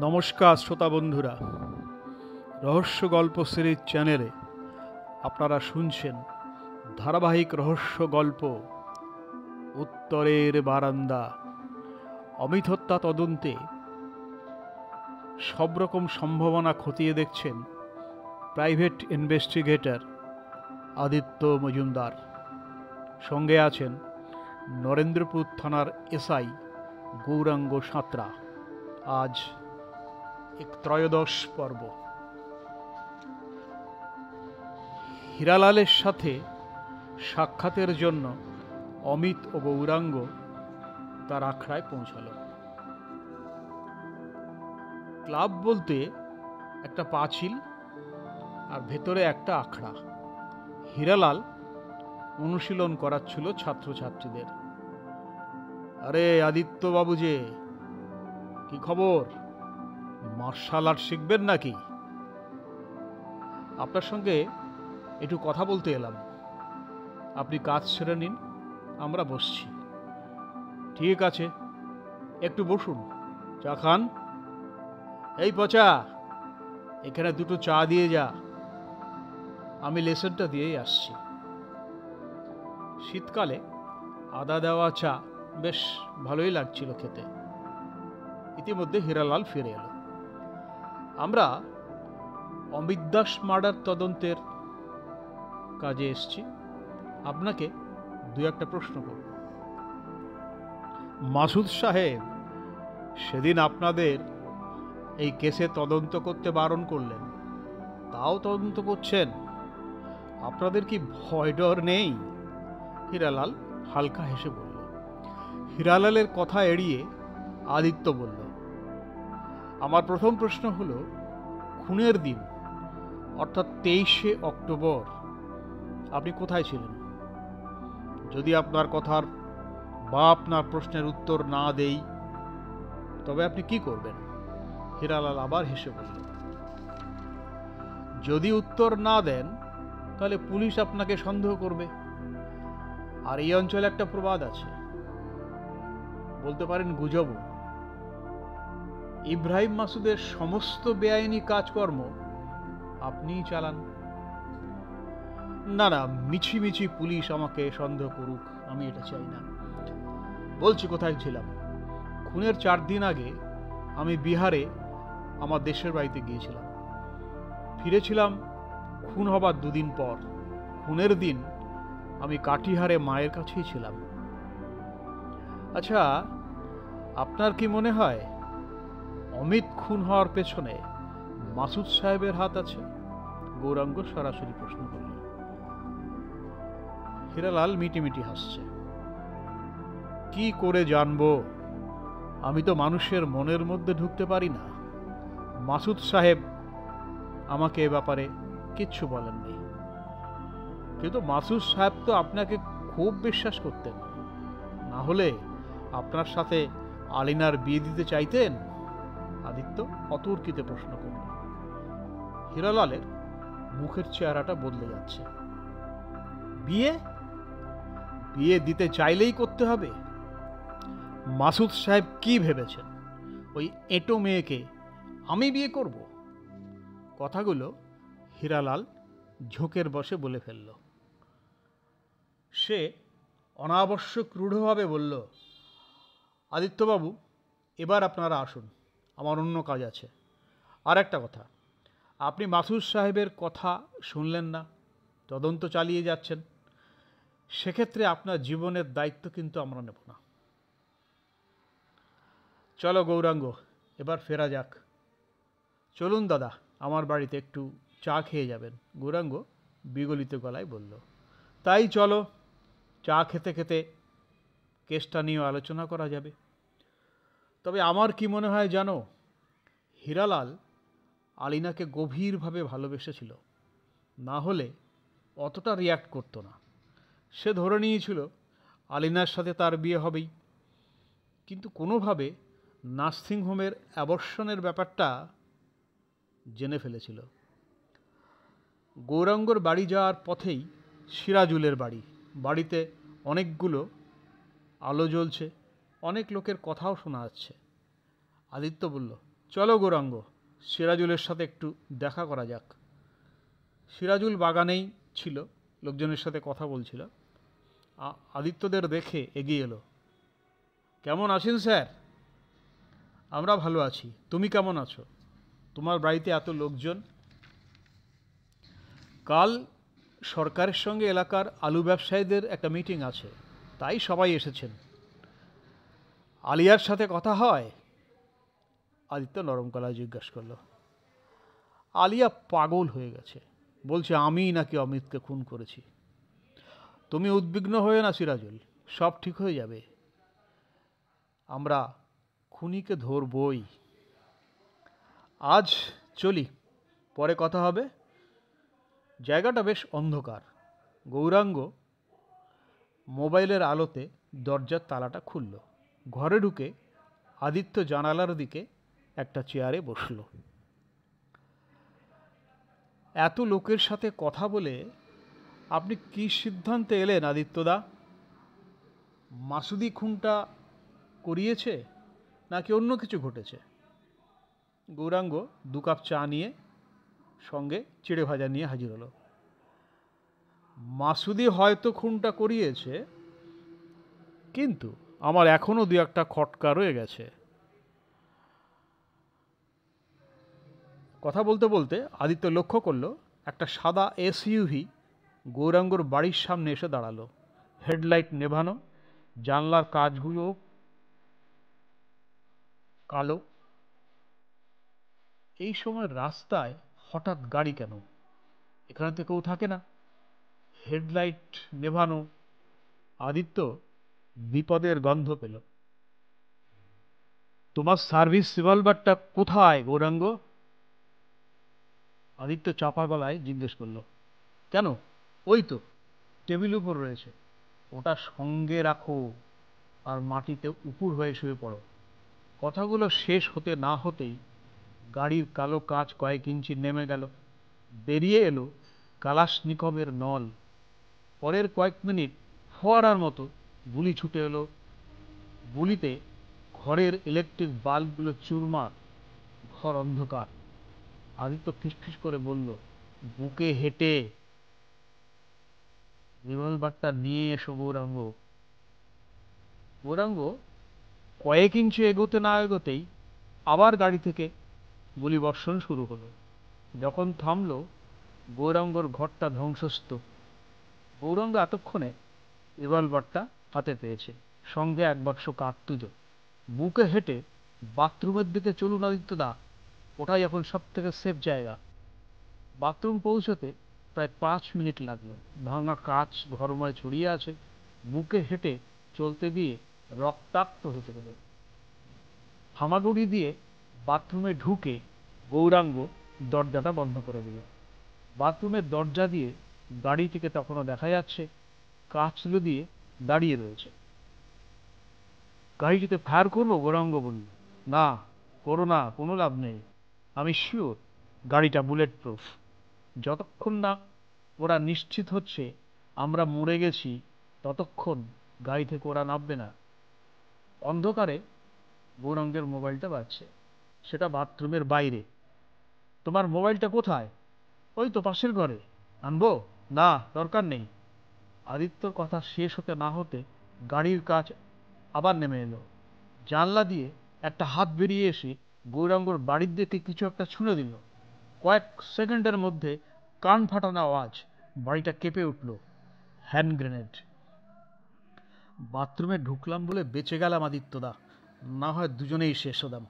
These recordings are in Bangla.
নমস্কার শ্রোতা বন্ধুরা, রহস্য গল্প সিরিজ চ্যানেলে আপনারা শুনছেন ধারাবাহিক রহস্য গল্প উত্তরের বারান্দা। অমিত হত্যা তদন্তে সব রকম সম্ভাবনা খতিয়ে দেখছেন প্রাইভেট ইনভেস্টিগেটর আদিত্য মজুমদার। সঙ্গে আছেন নরেন্দ্রপুর থানার এসআই গৌরাঙ্গ সাঁতরা। আজ ত্রয়োদশ পর্ব। হীরালালের সাথে সাক্ষাতের জন্য অমিত ও গৌরাঙ্গ তার আখড়ায় পৌঁছাল। ক্লাব বলতে একটা পাঁচিল আর ভেতরে একটা আখড়া। হীরালাল অনুশীলন করাচ্ছিল ছাত্রছাত্রীদের। আরে আদিত্য বাবু যে, কি খবর? মার্শাল আর্ট শিখবেন নাকি? আপনার সঙ্গে একটু কথা বলতে এলাম। আপনি কাজ সেরে নিন, আমরা বসছি। ঠিক আছে, একটু বসুন, চা খান। এই পচা, এখানে দুটো চা দিয়ে যা, আমি লেসনটা দিয়েই আসছি। শীতকালে আদা দেওয়া চা বেশ ভালোই লাগছিল খেতে। ইতিমধ্যে হীরালাল ফিরে এলো। আমরা অমিত দাস মার্ডার তদন্তের কাজে এসেছি। আপনাকে দু একটা প্রশ্ন করব। মাসুদ সাহেব সেদিন আপনাদের এই কেসে তদন্ত করতে বারণ করলেন, তাও তদন্ত করছেন। আপনাদের কি ভয় ডর নেই? হীরালাল হালকা হেসে বলল। হীরালালের কথা এড়িয়ে আদিত্য বলল, আমার প্রথম প্রশ্ন হলো, খুনের দিন অর্থাৎ 23শে অক্টোবর আপনি কোথায় ছিলেন? যদি আপনার কথার বা আপনার প্রশ্নের উত্তর না দেই, তবে আপনি কি করবেন? হীরালাল আবার হেসে বলল, যদি উত্তর না দেন তাহলে পুলিশ আপনাকে সন্দেহ করবে। আর এই অঞ্চলে একটা প্রবাদ আছে, বলতে পারেন গুজবও, ইব্রাহিম মাসুদের সমস্ত বেআইনি কাজকর্ম আপনিই চালান। না না, মিছিমিছি পুলিশ আমাকে সন্দেহ করুক, আমি এটা চাই না। বলছি কোথায় ছিলাম। খুনের 4 দিন আগে আমি বিহারে আমার দেশের বাড়িতে গিয়েছিলাম। ফিরেছিলাম খুন হবার 2 দিন পর। খুনের দিন আমি কাটিহারে মায়ের কাছেই ছিলাম। আচ্ছা, আপনার কি মনে হয় অমিত খুন হওয়ার পেছনে মাসুদ সাহেবের হাত আছে? গৌরাঙ্গ সরাসরি প্রশ্ন করল। হীরালাল মিটিমিটি হাসছে। কি করে জানবো? আমি তো মানুষের মনের মধ্যে ঢুকতে পারি না। মাসুদ সাহেব আমাকে এ ব্যাপারে কিচ্ছু বলেননি। কিন্তু মাসুদ সাহেব তো আপনাকে খুব বিশ্বাস করতেন, না হলে আপনার সাথে আলিনার বিয়ে দিতে চাইতেন? আদিত্য অতর্কিতে প্রশ্ন করল। হীরালালের মুখের চেহারাটা বদলে যাচ্ছে। বিয়ে বিয়ে দিতে চাইলেই করতে হবে? মাসুদ সাহেব কি ভেবেছেন ওই এঁটো মেয়েকে আমি বিয়ে করব? কথাগুলো হীরালাল ঝোঁকের বশে বলে ফেলল। সে অনাবশ্যক রূঢ়ভাবে বলল, আদিত্যবাবু, এবার আপনারা আসুন, আমার অন্য কাজ আছে। আর একটা কথা, আপনি মাসুদ সাহেবের কথা শুনলেন না, তদন্ত চালিয়ে যাচ্ছেন। সেক্ষেত্রে আপনার জীবনের দায়িত্ব কিন্তু আমরা নেব না। চলো গৌরাঙ্গ, এবার ফেরা যাক। চলুন দাদা, আমার বাড়িতে একটু চা খেয়ে যাবেন। গৌরাঙ্গ বিগলিত গলায় বলল। তাই চলো, চা খেতে খেতে কেসটা নিয়ে আলোচনা করা যাবে। তবে আমার কি মনে হয় জানো, হীরালাল আলিনাকে গভীরভাবে ভালোবেসেছিল, না হলে অতটা রিয়্যাক্ট করতো না। সে ধরে নিয়েছিল আলিনার সাথে তার বিয়ে হবেই, কিন্তু কোনোভাবে নার্সিংহোমের অ্যাবর্শনের ব্যাপারটা জেনে ফেলেছিল। গৌরাঙ্গর বাড়ি যাওয়ার পথেই সিরাজুলের বাড়ি। বাড়িতে অনেকগুলো আলো জ্বলছে, অনেক লোকের কথাও শোনা যাচ্ছে। আদিত্য বলল, চলো গৌরাঙ্গ, সিরাজুলের সাথে একটু দেখা করা যাক। সিরাজুল বাগানেই ছিল, লোকজনের সাথে কথা বলছিল। আদিত্যদের দেখে এগিয়ে এলো। কেমন আছেন স্যার? আমরা ভালো আছি, তুমি কেমন আছো? তোমার বাড়িতে এত লোকজন। কাল সরকারের সঙ্গে এলাকার আলু ব্যবসায়ীদের একটা মিটিং আছে, তাই সবাই এসেছেন। আলিয়ার সাথে কথা হয়? আদিত্য নরম গলায় জিজ্ঞাসা করলো। আলিয়া পাগল হয়ে গেছে, বলছে আমি নাকি অমিতকে খুন করেছি। তুমি উদ্বিগ্ন হয়ে না সিরাজুল, সব ঠিক হয়ে যাবে। আমরা খুনিকে ধরবই। আজ চলি, পরে কথা হবে। জায়গাটা বেশ অন্ধকার। গৌরাঙ্গ মোবাইলের আলোতে দরজার তালাটা খুলল। ঘরে ঢুকে আদিত্য জানালার দিকে একটা চেয়ারে বসল। এত লোকের সাথে কথা বলে আপনি কি সিদ্ধান্তে এলেন আদিত্যদা? মাসুদি খুনটা করিয়েছে নাকি অন্য কিছু ঘটেছে? গৌরাঙ্গ 2 কাপ চা নিয়ে সঙ্গে চিড়ে ভাজা নিয়ে হাজির হলো। মাসুদি হয়তো খুনটা করিয়েছে, কিন্তু আমার এখনও 2-1টা খটকা রয়ে গেছে। কথা বলতে বলতে আদিত্য লক্ষ্য করলো একটা সাদা এসইউভি গৌরাঙ্গর বাড়ির সামনে এসে দাঁড়ালো। হেডলাইট নেভানো, জানলার কাচগুলো কালো। এই সময় রাস্তায় হঠাৎ গাড়ি কেন? এখানে তো কেউ থাকে না। হেডলাইট নেভানো। আদিত্য বিপদের গন্ধ পেল। তোমার সার্ভিস রিভলভারটা কোথায় গৌরাঙ্গ? আদিত্য চাপা গলায় জিজ্ঞেস করলো। কেন? ওই তো টেবিল উপর রয়েছে, ওটা সঙ্গে রাখো আর মাটিতে উপুড় হয়ে শুয়ে পড়ো। কথাগুলো শেষ হতে না হতেই গাড়ির কালো কাচ কয়েক ইঞ্চি নেমে গেল। বেরিয়ে এলো কালাশনিকভের নল। পরের কয়েক মিনিট ফোয়ারার মতো গুলি ছুটে এলো। গুলিতে ঘরের ইলেকট্রিক বাল্বগুলো চুরমার, ঘর অন্ধকার। আদিত্য ফিসফিস করে বলল, বুকে হেঁটে রিভলভারটা নিয়ে এসো গৌরাঙ্গ। গৌরাঙ্গ কয়েক ইঞ্চি এগোতে না এগোতেই আবার গাড়ি থেকে গুলিবর্ষণ শুরু হলো। যখন থামলো, গৌরাঙ্গর ঘরটা ধ্বংসস্তূপ। গৌরাঙ্গ এতক্ষণে রিভলভারটা হাতে পেয়েছে, সঙ্গে 1 বাক্স কার্তুজও। বুকে হেঁটে বাথরুমের দিকে চলুন আদিত্যদা, ওটাই এখন সব থেকে সেফ জায়গা। বাথরুম পৌঁছতে প্রায় 5 মিনিট লাগলো। ভাঙা কাচ ঘরময় ছড়িয়ে আছে। বুকে হেঁটে চলতে গিয়ে রক্তাক্ত হতে গেল। হামাগুড়ি দিয়ে বাথরুমে ঢুকে গৌরাঙ্গ দরজাটা বন্ধ করে দিল। বাথরুমের দরজা দিয়ে গাড়িটিকে তখনও দেখা যাচ্ছে, কাচগুলো দিয়ে দাঁড়িয়ে রয়েছে। গাড়িটিতে ফায়ার করবো? গৌরাঙ্গ বলল। না, করো না, কোনো লাভ নেই। আমি শিওর গাড়িটা বুলেট প্রুফ। যতক্ষণ না ওরা নিশ্চিত হচ্ছে আমরা মরে গেছি, ততক্ষণ গাড়ি থেকে ওরা নামবে না। অন্ধকারে গৌরাঙ্গের মোবাইলটা বাজছে। সেটা বাথরুমের বাইরে। তোমার মোবাইলটা কোথায়? ওই তো পাশের ঘরে। আনবো? না, দরকার নেই। আদিত্যর কথা শেষ হতে না হতে গাড়ির কাচ আবার নেমে এলো। জানলা দিয়ে একটা হাত বেরিয়ে এসে গৌরাঙ্গর বাড়ির দিকে কিছু একটা ছুঁড়ে দিল। কয়েক সেকেন্ডের মধ্যে কান ফাটানো আওয়াজ, বাড়িটা কেঁপে উঠল। Hand grenade. বাথরুমে ঢুকলাম বলে বেঁচে গেলাম আদিত্যদা, না হয় দুজনেই শেষ হতাম।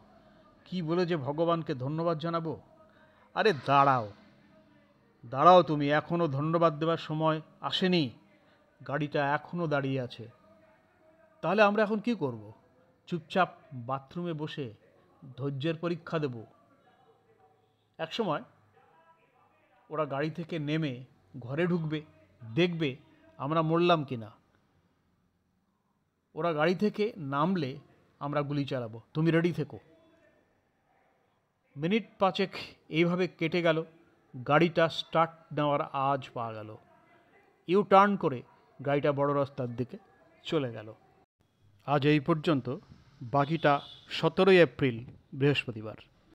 কি বলে যে ভগবানকে ধন্যবাদ জানাবো। আরে দাঁড়াও দাঁড়াও, তুমি এখনো ধন্যবাদ দেওয়ার সময় আসেনি। গাড়িটা এখনো দাঁড়িয়ে আছে। তাহলে আমরা এখন কি করব? চুপচাপ বাথরুমে বসে ধৈর্যের পরীক্ষা দেব। একসময় ওরা গাড়ি থেকে নেমে ঘরে ঢুকবে, দেখবে আমরা মরলাম কিনা। ওরা গাড়ি থেকে নামলে আমরা গুলি চালাবো, তুমি রেডি থেকো। মিনিট 5 এইভাবে কেটে গেল। গাড়িটা স্টার্ট নেওয়ার আওয়াজ পাওয়া গেল। ইউ টার্ন করে গাড়িটা বড় রাস্তার দিকে চলে গেল। আজ এই পর্যন্ত। বাকিটা 17 এপ্রিল বৃহস্পতিবার।